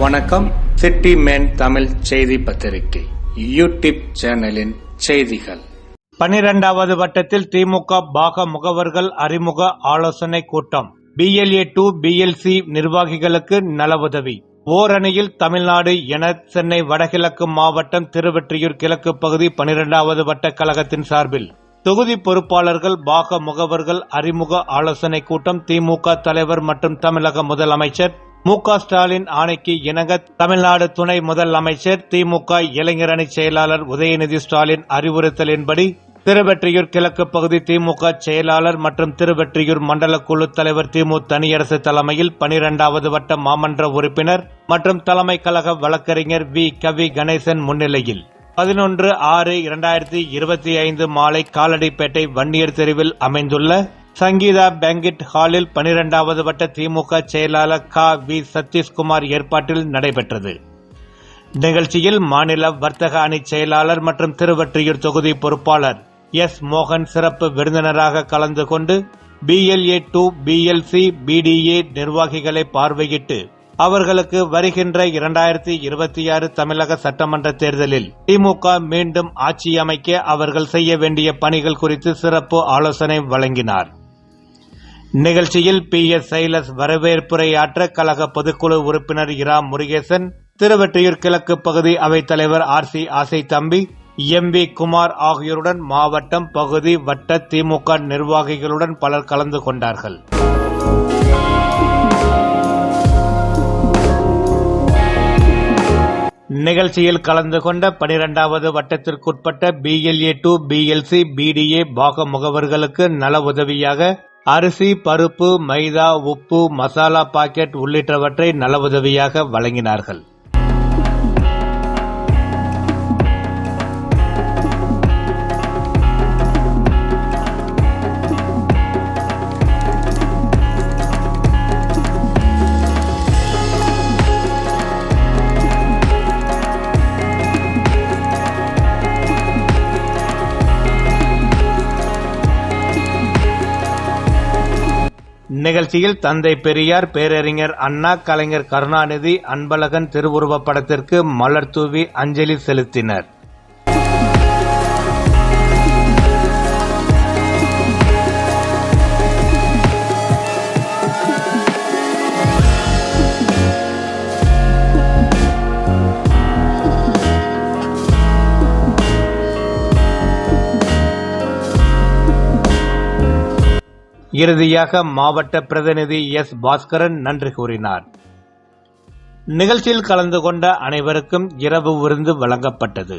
வணக்கம். City man Tamil செய்தி பத்திரிகை யூடியூப் சேனலின் செய்திகள். 12வது வட்டத்தில் திமுக பாக முகவர்கள் அறிமுக ஆலோசனை கூட்டம். BLA 2 BLC நிர்வாகிகளுக்கு நல உதவி. ஓரணியில் தமிழ்நாடு என சென்னை வடகிழக்கு மாவட்டம் திருவெற்றியூர் கிழக்கு பகுதி 12வது வட்ட கழகத்தின் சார்பில் தொகுதி பொறுப்பாளர்கள் பாக முகவர்கள் அறிமுக ஆலோசனை கூட்டம் திமுக தலைவர் மற்றும் தமிழக முதலமைச்சர் மு.க. ஸ்டாலின் ஆணைக்கு இணங்க தமிழ்நாடு துணை முதலமைச்சர் திமுக இளைஞரணி செயலாளர் உதயநிதி ஸ்டாலின் அறிவுறுத்தலின்படி திருவெற்றியூர் கிழக்கு பகுதி திமுக செயலாளர் மற்றும் திருவெற்றியூர் மண்டல குழு தலைவர் திமு தனியரசு தலைமையில் 12வது வட்ட மாமன்ற உறுப்பினர் மற்றும் தலைமை கழக வழக்கறிஞர் வி. கவி கணேசன் முன்னிலையில் 11/6/2025 மாலை காலடிப்பேட்டை வன்னியர் தெருவில் அமைந்துள்ள சங்கீதா பேங்கெட் ஹாலில் 12வது வட்ட திமுக செயலாளர் க. வி. சதீஷ்குமார் ஏற்பாட்டில் நடைபெற்றது. நிகழ்ச்சியில் மாநில வர்த்தக அணி செயலாளர் மற்றும் திருவெற்றியூர் தொகுதி பொறுப்பாளர் எஸ். மோகன் சிறப்பு விருந்தினராக கலந்து கொண்டு BLA 2 BLC BDA நிர்வாகிகளை பார்வையிட்டு அவர்களுக்கு வருகின்ற 2026 தமிழக சட்டமன்ற தேர்தலில் திமுக மீண்டும் ஆட்சி அமைக்க அவர்கள் செய்ய வேண்டிய பணிகள் குறித்து சிறப்பு ஆலோசனை வழங்கினார். நிகழ்ச்சியில் PS சைலஸ் வரவேற்புரையாற்ற கழக பொதுக்குழு உறுப்பினர் இரா முருகேசன், திருவெற்றியூர் கிழக்கு பகுதி அவைத்தலைவர் RC ஆசை தம்பி, MV குமார் ஆகியோருடன் மாவட்டம் பகுதி வட்ட திமுக நிர்வாகிகளுடன் பலர் கலந்து கொண்டார்கள். நிகழ்ச்சியில் கலந்து கொண்ட 12வது வட்டத்திற்குட்பட்ட BLA 2 BLC BDA பாக முகவர்களுக்கு நல உதவியாக அரிசி, பருப்பு, மைதா, உப்பு, மசாலா பாக்கெட் உள்ளிட்டவற்றை நல உதவியாக வழங்கினார்கள். நிகழ்ச்சியில் தந்தை பெரியார், பேரறிஞர் அண்ணா, கலைஞர் கருணாநிதி, அன்பழகன் திருவுருவப் படத்திற்கு மலர் தூவி அஞ்சலி செலுத்தினர். இறுதியாக மாவட்ட பிரதிநிதி S. பாஸ்கரன் நன்றி கூறினார். நிகழ்ச்சியில் கலந்து கொண்ட அனைவருக்கும் இரவு விருந்து வழங்கப்பட்டது.